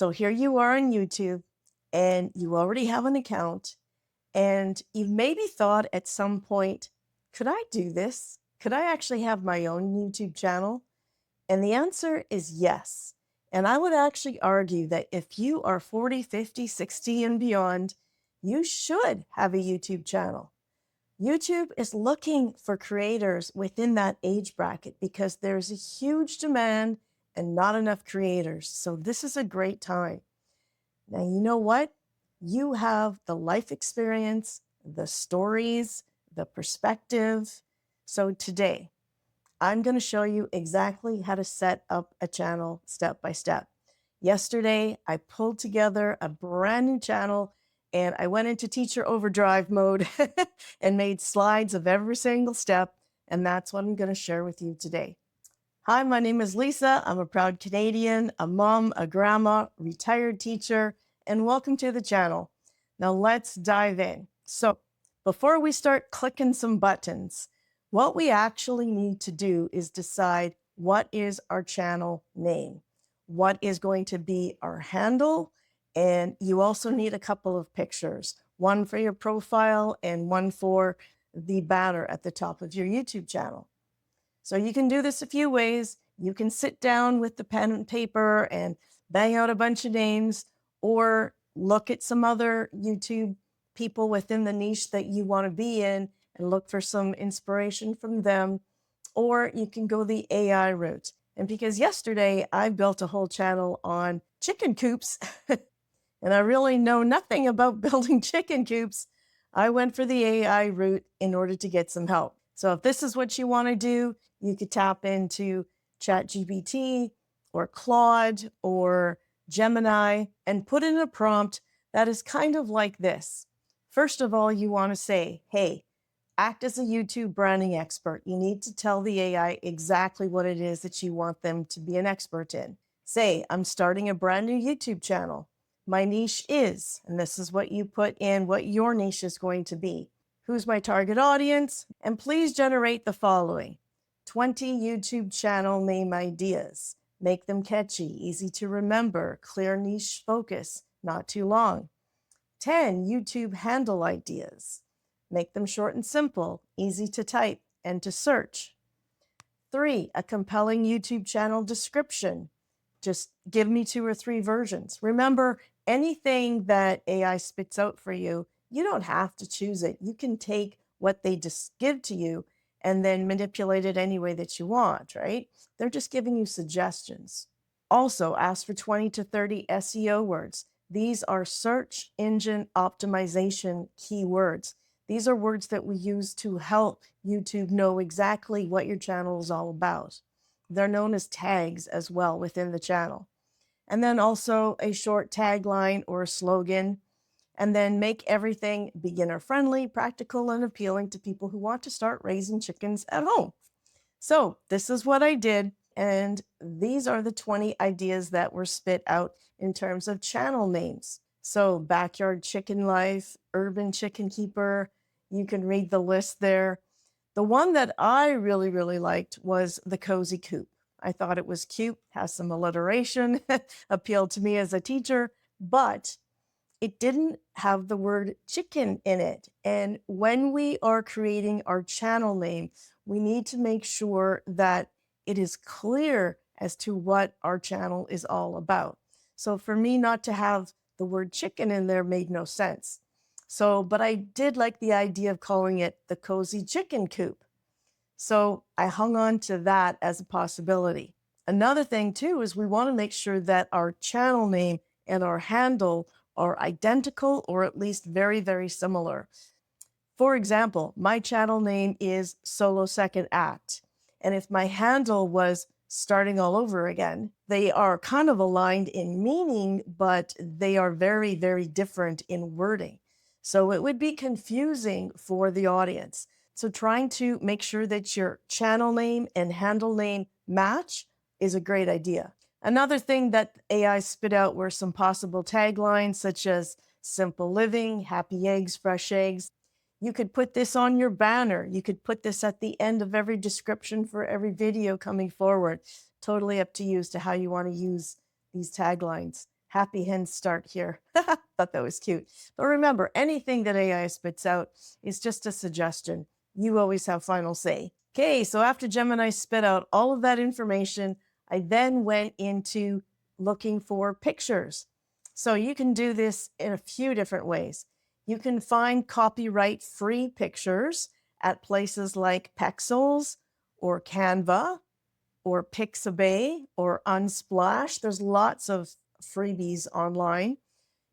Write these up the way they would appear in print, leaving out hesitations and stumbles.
So here you are on YouTube and you already have an account and you've maybe thought at some point, could I do this? Could I actually have my own YouTube channel? And the answer is yes. And I would actually argue that if you are 40, 50, 60, and beyond, you should have a YouTube channel. YouTube is looking for creators within that age bracket because there's a huge demand and not enough creators. So this is a great time. Now, you know what? You have the life experience, the stories, the perspective. So today, I'm going to show you exactly how to set up a channel step by step. Yesterday, I pulled together a brand new channel and I went into teacher overdrive mode and made slides of every single step. And that's what I'm going to share with you today. Hi, my name is Lisa. I'm a proud Canadian, a mom, a grandma, retired teacher, and welcome to the channel. Now let's dive in. So before we start clicking some buttons, what we actually need to do is decide what is our channel name, what is going to be our handle, and you also need a couple of pictures, one for your profile and one for the banner at the top of your YouTube channel. So you can do this a few ways. You can sit down with the pen and paper and bang out a bunch of names, or look at some other YouTube people within the niche that you want to be in and look for some inspiration from them. Or you can go the AI route. And because yesterday I built a whole channel on chicken coops and I really know nothing about building chicken coops, I went for the AI route in order to get some help. So if this is what you want to do, you could tap into ChatGPT or Claude or Gemini and put in a prompt that is kind of like this. First of all, you want to say, hey, act as a YouTube branding expert. You need to tell the AI exactly what it is that you want them to be an expert in. Say, I'm starting a brand new YouTube channel. My niche is, and this is what you put in, what your niche is going to be. Who's my target audience? And please generate the following 20 YouTube channel name ideas. Make them catchy, easy to remember, clear niche focus, not too long. 10 YouTube handle ideas. Make them short and simple, easy to type and to search. 3, a compelling YouTube channel description. Just give me 2 or 3 versions. Remember, anything that AI spits out for you, you don't have to choose it. You can take what they just give to you and then manipulate it any way that you want, right? They're just giving you suggestions. Also, ask for 20 to 30 SEO words. These are search engine optimization keywords. These are words that we use to help YouTube know exactly what your channel is all about. They're known as tags as well within the channel. And then also a short tagline or a slogan. And then make everything beginner friendly, practical, and appealing to people who want to start raising chickens at home. So this is what I did. And these are the 20 ideas that were spit out in terms of channel names. So Backyard Chicken Life, Urban Chicken Keeper, you can read the list there. The one that I really liked was the Cozy Coop. I thought it was cute, has some alliteration, appealed to me as a teacher, but it didn't have the word chicken in it. And when we are creating our channel name, we need to make sure that it is clear as to what our channel is all about. So for me not to have the word chicken in there made no sense. So, but I did like the idea of calling it the Cozy Chicken Coop. So I hung on to that as a possibility. Another thing too is we want to make sure that our channel name and our handle are identical or at least very similar. For example, my channel name is Solo Second Act. And if my handle was Starting All Over Again, they are kind of aligned in meaning, but they are very different in wording. So it would be confusing for the audience. So trying to make sure that your channel name and handle name match is a great idea. Another thing that AI spit out were some possible taglines such as simple living, happy eggs, fresh eggs. You could put this on your banner. You could put this at the end of every description for every video coming forward. Totally up to you as to how you want to use these taglines. happy hens start here. Thought that was cute. But remember, anything that AI spits out is just a suggestion. You always have final say. Okay, so after Gemini spit out all of that information, I then went into looking for pictures. So you can do this in a few different ways. You can find copyright-free pictures at places like Pexels or Canva or Pixabay or Unsplash. There's lots of freebies online.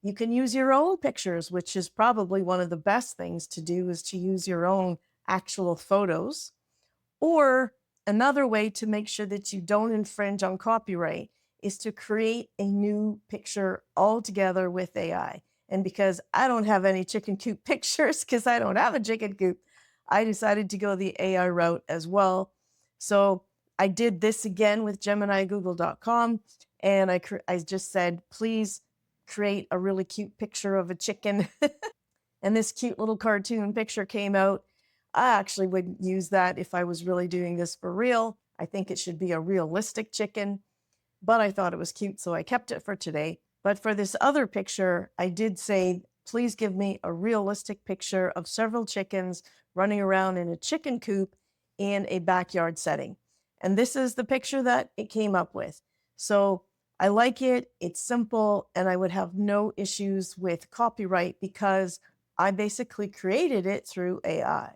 You can use your own pictures, which is probably one of the best things to do, is to use your own actual photos. Or another way to make sure that you don't infringe on copyright is to create a new picture altogether with AI. And because I don't have any chicken coop pictures, because I don't have a chicken coop, I decided to go the AI route as well. So I did this again with GeminiGoogle.com, and I just said, please create a really cute picture of a chicken. And this cute little cartoon picture came out. I actually would use that if I was really doing this for real. I think it should be a realistic chicken, but I thought it was cute, so I kept it for today. But for this other picture, I did say, please give me a realistic picture of several chickens running around in a chicken coop in a backyard setting. And this is the picture that it came up with. So I like it, it's simple, and I would have no issues with copyright because I basically created it through AI.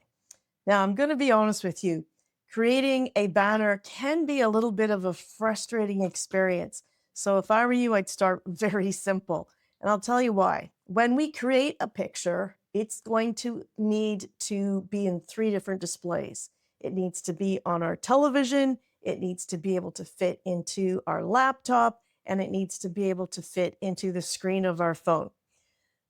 Now, I'm going to be honest with you. Creating a banner can be a little bit of a frustrating experience. So if I were you, I'd start very simple. And I'll tell you why. When we create a picture, it's going to need to be in 3 different displays. It needs to be on our television, it needs to be able to fit into our laptop, and it needs to be able to fit into the screen of our phone.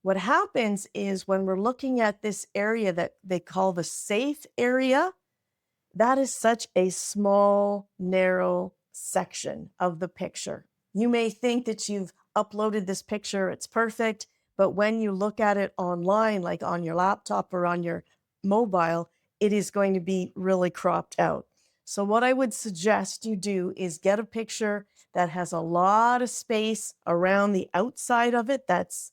What happens is when we're looking at this area that they call the safe area, that is such a small, narrow section of the picture. You may think that you've uploaded this picture, it's perfect, but when you look at it online, like on your laptop or on your mobile, it is going to be really cropped out. So what I would suggest you do is get a picture that has a lot of space around the outside of it that's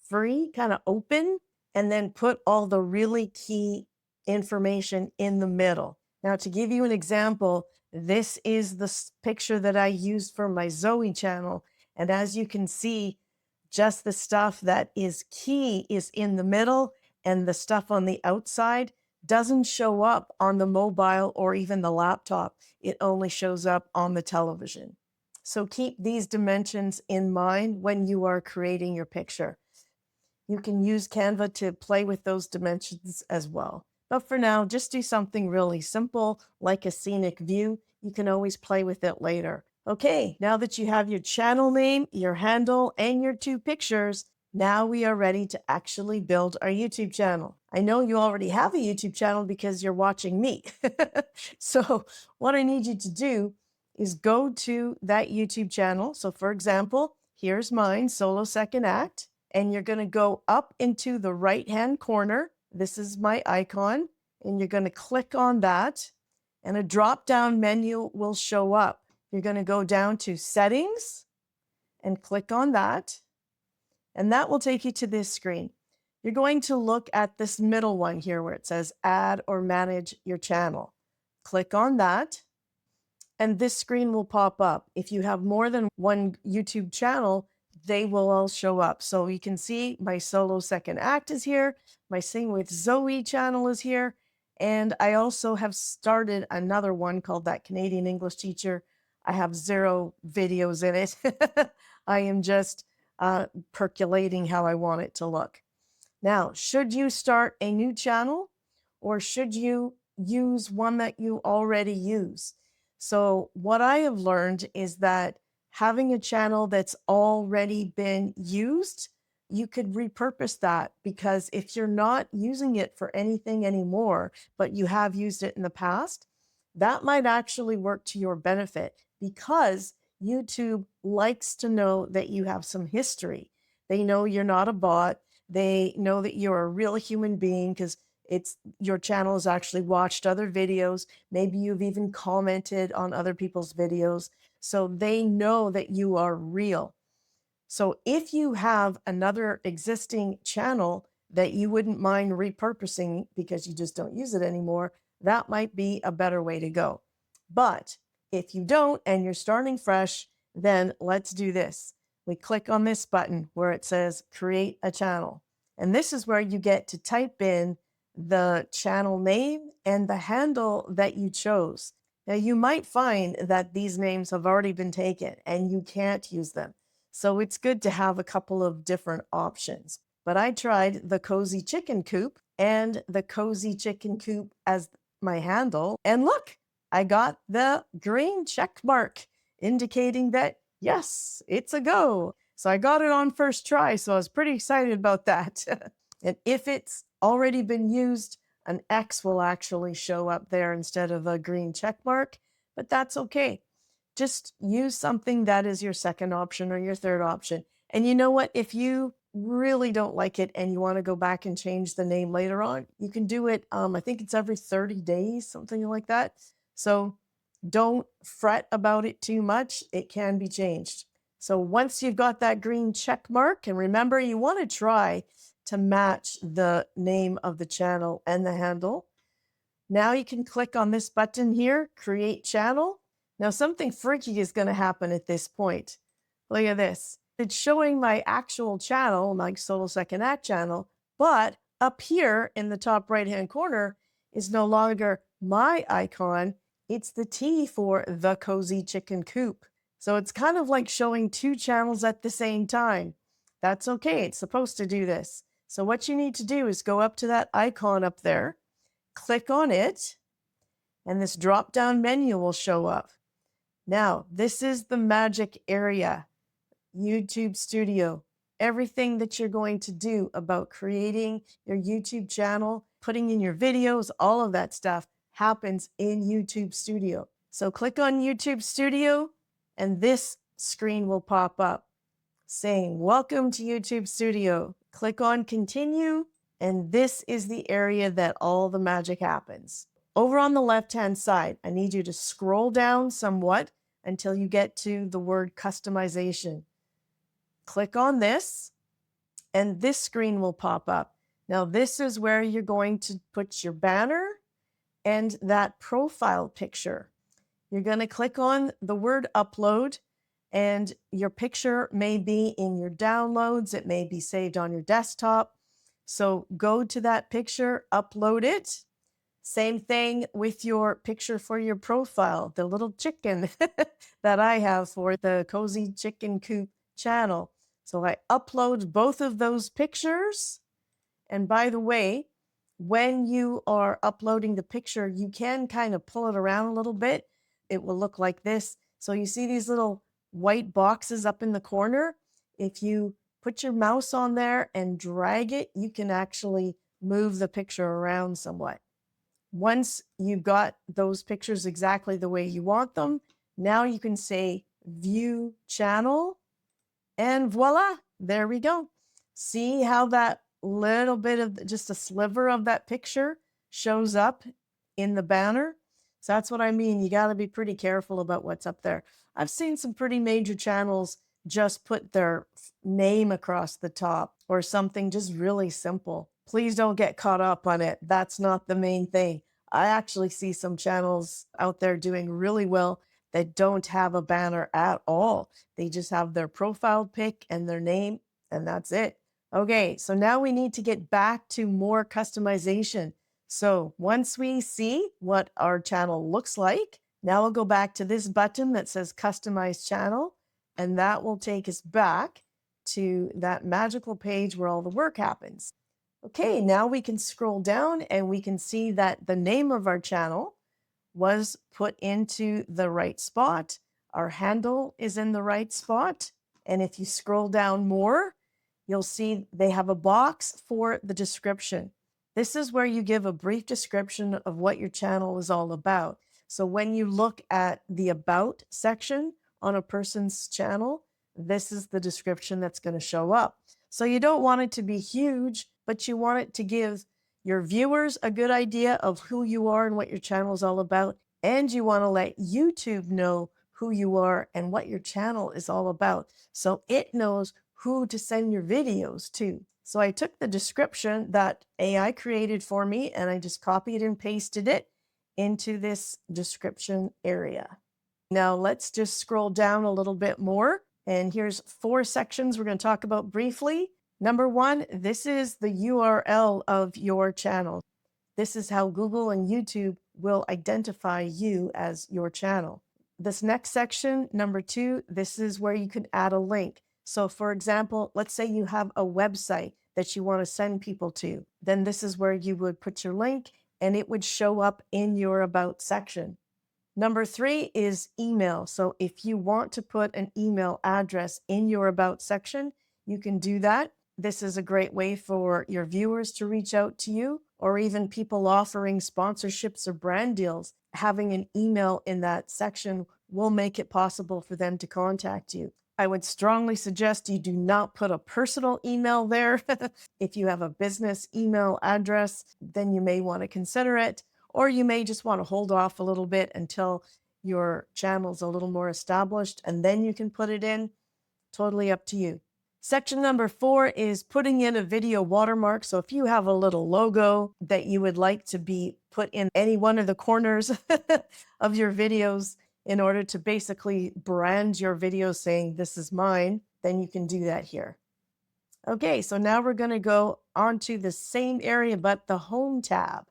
free, kind of open, and then put all the really key information in the middle. Now, to give you an example, this is the picture that I used for my Zoe channel. And as you can see, just the stuff that is key is in the middle, and the stuff on the outside doesn't show up on the mobile or even the laptop. It only shows up on the television. So keep these dimensions in mind when you are creating your picture. You can use Canva to play with those dimensions as well. But for now, just do something really simple, like a scenic view. You can always play with it later. Okay, now that you have your channel name, your handle, and your 2 pictures, now we are ready to actually build our YouTube channel. I know you already have a YouTube channel because you're watching me. So what I need you to do is go to that YouTube channel. So for example, here's mine, Solo Second Act. And you're going to go up into the right-hand corner. This is my icon, and you're going to click on that, and a drop-down menu will show up. You're going to go down to Settings and click on that, and that will take you to this screen. You're going to look at this middle one here where it says Add or Manage Your Channel. Click on that, and this screen will pop up. If you have more than one YouTube channel, they will all show up. So you can see my Solo Second Act is here, my Sing with Zoe channel is here, and I also have started another one called That Canadian English Teacher. I have 0 videos in it. I am just percolating how I want it to look. Now, should you start a new channel, or should you use one that you already use? So what I have learned is that having a channel that's already been used, you could repurpose that, because if you're not using it for anything anymore, but you have used it in the past, that might actually work to your benefit, because YouTube likes to know that you have some history. They know you're not a bot. They know that you're a real human being, because your channel has actually watched other videos. Maybe you've even commented on other people's videos. So they know that you are real. So if you have another existing channel that you wouldn't mind repurposing because you just don't use it anymore, that might be a better way to go. But if you don't and you're starting fresh, then let's do this. We click on this button where it says create a channel. And this is where you get to type in the channel name and the handle that you chose. Now, you might find that these names have already been taken and you can't use them. So it's good to have a couple of different options. But I tried the Cozy Chicken Coop and the Cozy Chicken Coop as my handle. And look, I got the green check mark indicating that, yes, it's a go. So I got it on first try. So I was pretty excited about that. And if it's already been used, an X will actually show up there instead of a green check mark, but that's okay. Just use something that is your second option or your third option. And you know what? If you really don't like it and you want to go back and change the name later on, you can do it. I think it's every 30 days, something like that. So don't fret about it too much. It can be changed. So once you've got that green check mark, and remember, you want to try to match the name of the channel and the handle. Now you can click on this button here, create channel. Now something freaky is going to happen at this point. Look at this. It's showing my actual channel, my Solo Second Act channel, but up here in the top right-hand corner is no longer my icon. It's the T for the Cozy Chicken Coop. So it's kind of like showing two channels at the same time. That's okay. It's supposed to do this. So what you need to do is go up to that icon up there, click on it, and this drop-down menu will show up. Now, this is the magic area, YouTube Studio. Everything that you're going to do about creating your YouTube channel, putting in your videos, all of that stuff happens in YouTube Studio. So click on YouTube Studio, and this screen will pop up saying, welcome to YouTube Studio. Click on continue, and this is the area that all the magic happens. Over on the left-hand side, I need you to scroll down somewhat until you get to the word customization. Click on this, and this screen will pop up. Now, this is where you're going to put your banner and that profile picture. You're going to click on the word upload, and your picture may be in your downloads. It may be saved on your desktop. So go to that picture, upload it. Same thing with your picture for your profile, the little chicken that I have for the Cozy Chicken Coop channel. So I upload both of those pictures. And by the way, when you are uploading the picture, you can kind of pull it around a little bit. It will look like this. So you see these little white boxes up in the corner. If you put your mouse on there and drag it, you can actually move the picture around somewhat. Once you've got those pictures exactly the way you want them, now you can say view channel, and voila, there we go. See how that little bit of just a sliver of that picture shows up in the banner? So that's what I mean. You got to be pretty careful about what's up there. I've seen some pretty major channels just put their name across the top or something just really simple. Please don't get caught up on it. That's not the main thing. I actually see some channels out there doing really well that don't have a banner at all. They just have their profile pic and their name, and that's it. Okay, so now we need to get back to more customization. So once we see what our channel looks like, now we'll go back to this button that says Customize Channel, and that will take us back to that magical page where all the work happens. Okay, now we can scroll down and we can see that the name of our channel was put into the right spot. Our handle is in the right spot. And if you scroll down more, you'll see they have a box for the description. This is where you give a brief description of what your channel is all about. So when you look at the About section on a person's channel, this is the description that's going to show up. So you don't want it to be huge, but you want it to give your viewers a good idea of who you are and what your channel is all about. And you want to let YouTube know who you are and what your channel is all about. So it knows who to send your videos to. So I took the description that AI created for me and I just copied and pasted it into this description area. Now let's just scroll down a little bit more. And here's 4 sections we're going to talk about briefly. Number 1, this is the URL of your channel. This is how Google and YouTube will identify you as your channel. This next section, number 2, this is where you can add a link. So for example, let's say you have a website that you want to send people to. Then this is where you would put your link and it would show up in your About section. Number 3 is email. So if you want to put an email address in your About section, you can do that. This is a great way for your viewers to reach out to you, or even people offering sponsorships or brand deals. Having an email in that section will make it possible for them to contact you. I would strongly suggest you do not put a personal email there. If you have a business email address, then you may want to consider it. Or you may just want to hold off a little bit until your channel's a little more established, and then you can put it in. Totally up to you. Section number 4 is putting in a video watermark. So if you have a little logo that you would like to be put in any one of the corners of your videos in order to basically brand your video saying, this is mine, then you can do that here. Okay, so now we're going to go onto the same area, but the Home tab.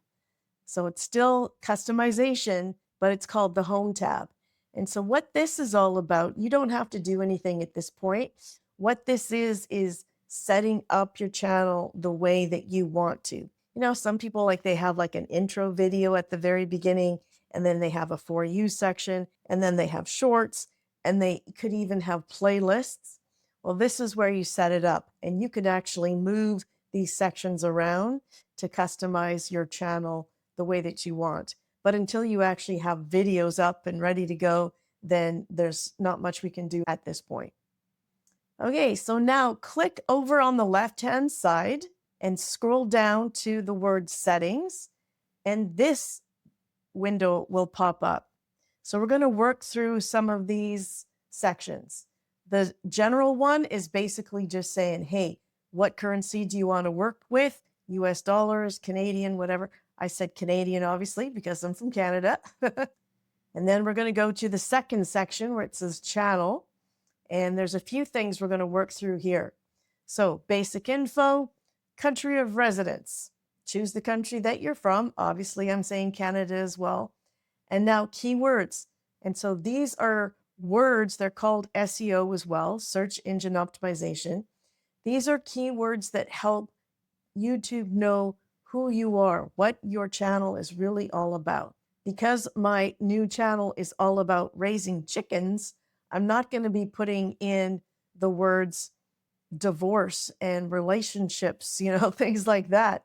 So it's still customization, but it's called the Home tab. And so what this is all about, you don't have to do anything at this point. What this is setting up your channel the way that you want to. You know, some people they have like an intro video at the very beginning, and then they have a For You section, and then they have shorts, and they could even have playlists. Well, this is where you set it up, and you could actually move these sections around to customize your channel the way that you want. But until you actually have videos up and ready to go, then there's not much we can do at this point. Okay, so now click over on the left-hand side and scroll down to the word settings, and this window will pop up. So we're going to work through some of these sections. The general one is basically just saying, hey, what currency do you want to work with? US dollars, Canadian, whatever. I said Canadian, obviously, because I'm from Canada. And then we're going to go to the second section where it says channel. And there's a few things we're going to work through here. So basic info, country of residence. Choose the country that you're from. Obviously, I'm saying Canada as well. And now keywords. And so these are words, they're called SEO as well, search engine optimization. These are keywords that help YouTube know who you are, what your channel is really all about. Because my new channel is all about raising chickens, I'm not going to be putting in the words divorce and relationships, things like that.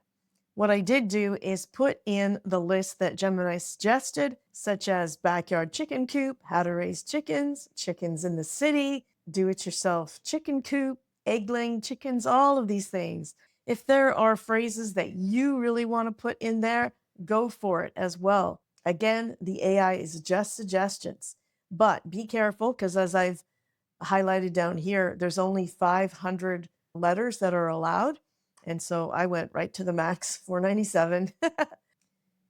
What I did do is put in the list that Gemini suggested, such as backyard chicken coop, how to raise chickens, chickens in the city, do-it-yourself chicken coop, egg-laying chickens, all of these things. If there are phrases that you really want to put in there, go for it as well. Again, the AI is just suggestions, but be careful because as I've highlighted down here, there's only 500 letters that are allowed. And so I went right to the max, 497.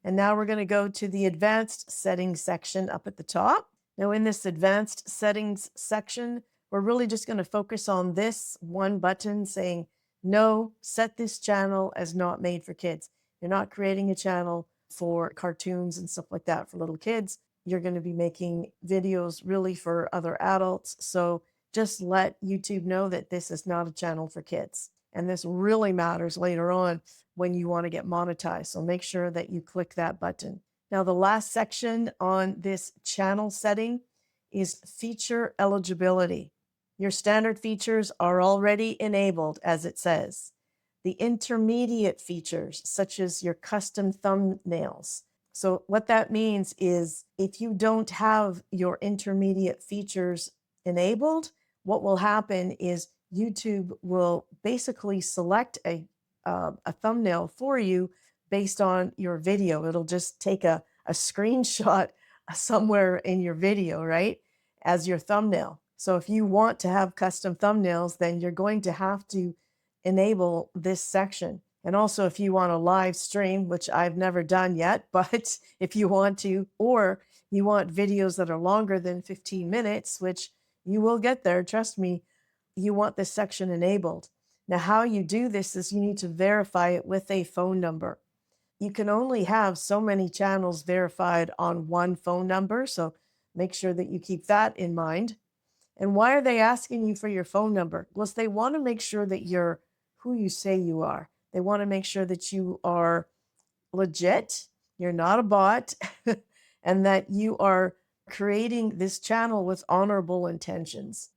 And now we're going to go to the advanced settings section up at the top. Now in this advanced settings section, we're really just going to focus on this one button saying, no, set this channel as not made for kids. You're not creating a channel for cartoons and stuff like that for little kids. You're going to be making videos really for other adults. So just let YouTube know that this is not a channel for kids. And this really matters later on when you want to get monetized. So make sure that you click that button. Now, the last section on this channel setting is feature eligibility. Your standard features are already enabled, as it says. The intermediate features, such as your custom thumbnails. So what that means is if you don't have your intermediate features enabled, what will happen is YouTube will basically select a thumbnail for you based on your video. It'll just take a screenshot somewhere in your video, right? as your thumbnail. So if you want to have custom thumbnails, then you're going to have to enable this section. And also if you want a live stream, which I've never done yet, but if you want to, or you want videos that are longer than 15 minutes, which you will get there, trust me, you want this section enabled. Now, how you do this is you need to verify it with a phone number. You can only have so many channels verified on one phone number, so make sure that you keep that in mind. And why are they asking you for your phone number? Well, they want to make sure that you're who you say you are. They want to make sure that you are legit, you're not a bot, and that you are creating this channel with honorable intentions.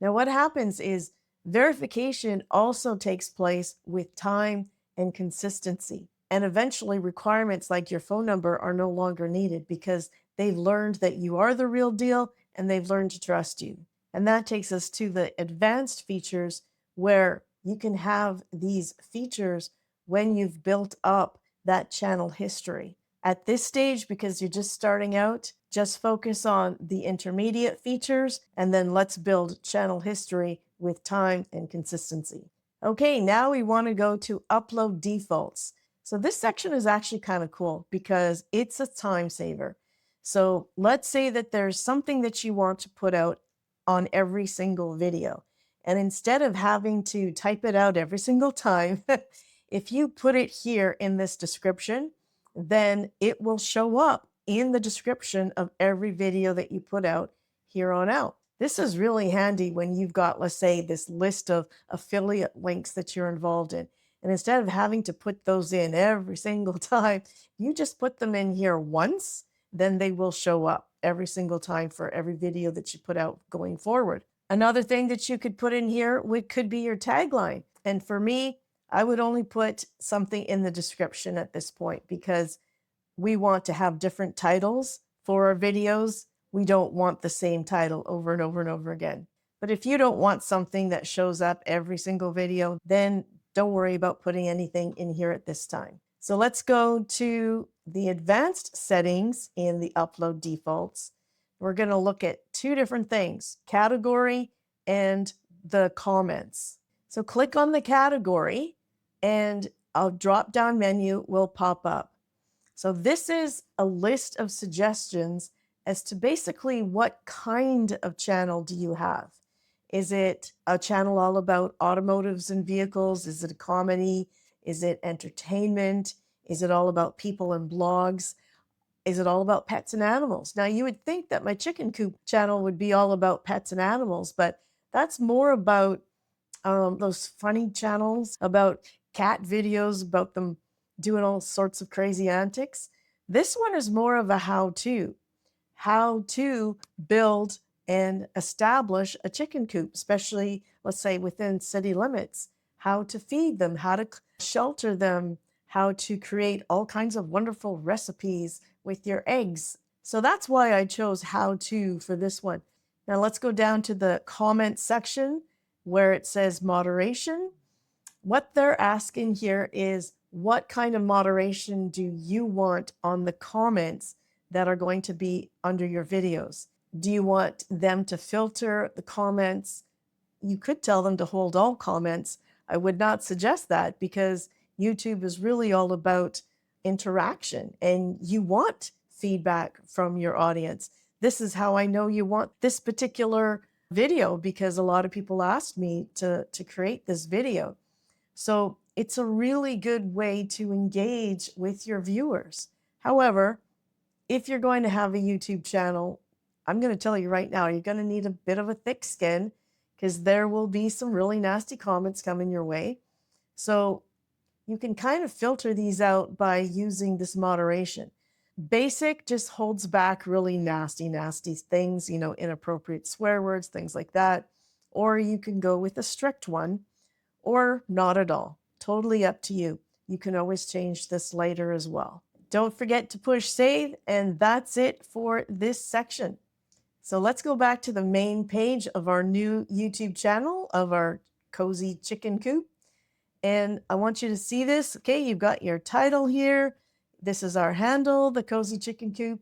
Now, what happens is verification also takes place with time and consistency. And eventually, requirements like your phone number are no longer needed because they've learned that you are the real deal and they've learned to trust you. And that takes us to the advanced features where you can have these features when you've built up that channel history. At this stage, because you're just starting out, just focus on the intermediate features and then let's build channel history with time and consistency. Okay, now we want to go to upload defaults. So this section is actually kind of cool because it's a time saver. So let's say that there's something that you want to put out on every single video. And instead of having to type it out every single time, if you put it here in this description, then it will show up in the description of every video that you put out here on out. This is really handy when you've got, let's say, this list of affiliate links that you're involved in. And instead of having to put those in every single time, you just put them in here once, then they will show up every single time for every video that you put out going forward. Another thing that you could put in here could be your tagline. And for me, I would only put something in the description at this point because we want to have different titles for our videos. We don't want the same title over and over and over again. But if you don't want something that shows up every single video, then don't worry about putting anything in here at this time. So let's go to the advanced settings in the upload defaults. We're going to look at two different things, category and the comments. So click on the category and a drop-down menu will pop up. So this is a list of suggestions as to basically what kind of channel do you have. Is it a channel all about automotives and vehicles? Is it a comedy? Is it entertainment? Is it all about people and blogs? Is it all about pets and animals? Now, you would think that my chicken coop channel would be all about pets and animals, but that's more about those funny channels about cat videos, about them doing all sorts of crazy antics. This one is more of a how to build and establish a chicken coop, especially, let's say, within city limits, how to feed them, how to shelter them, how to create all kinds of wonderful recipes with your eggs. So that's why I chose how to for this one. Now let's go down to the comment section where it says moderation. What they're asking here is what kind of moderation do you want on the comments that are going to be under your videos? Do you want them to filter the comments? You could tell them to hold all comments. I would not suggest that because YouTube is really all about interaction and you want feedback from your audience. This is how I know you want this particular video because a lot of people asked me to create this video. So it's a really good way to engage with your viewers. However, if you're going to have a YouTube channel, I'm going to tell you right now, you're going to need a bit of a thick skin because there will be some really nasty comments coming your way. So you can kind of filter these out by using this moderation. Basic just holds back really nasty things, inappropriate swear words, things like that. Or you can go with a strict one or not at all. Totally up to you. You can always change this later as well. Don't forget to push save, and that's it for this section. So let's go back to the main page of our new YouTube channel of our Cozy Chicken Coop. And I want you to see this. Okay, you've got your title here. This is our handle, the Cozy Chicken Coop.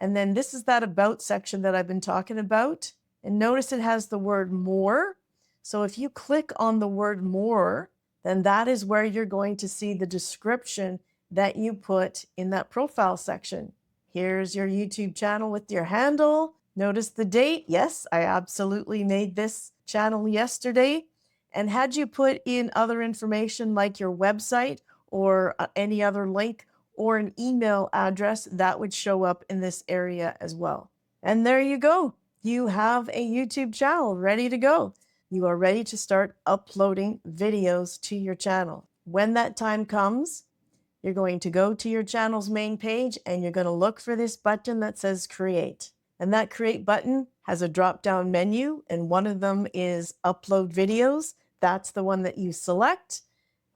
And then this is that about section that I've been talking about. And notice it has the word more. So if you click on the word more, then that is where you're going to see the description that you put in that profile section. Here's your YouTube channel with your handle. Notice the date. Yes, I absolutely made this channel yesterday. And had you put in other information like your website or any other link or an email address, that would show up in this area as well. And there you go. You have a YouTube channel ready to go. You are ready to start uploading videos to your channel. When that time comes, you're going to go to your channel's main page and you're going to look for this button that says create. And that create button has a drop-down menu, and one of them is upload videos. That's the one that you select.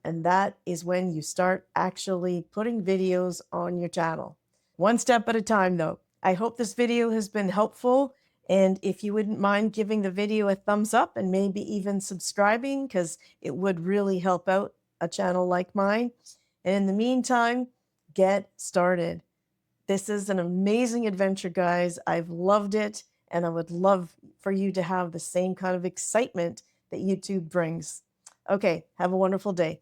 And that is when you start actually putting videos on your channel. One step at a time, though. I hope this video has been helpful. And if you wouldn't mind giving the video a thumbs up and maybe even subscribing, because it would really help out a channel like mine. And in the meantime, get started. This is an amazing adventure, guys. I've loved it, and I would love for you to have the same kind of excitement that YouTube brings. Okay, have a wonderful day.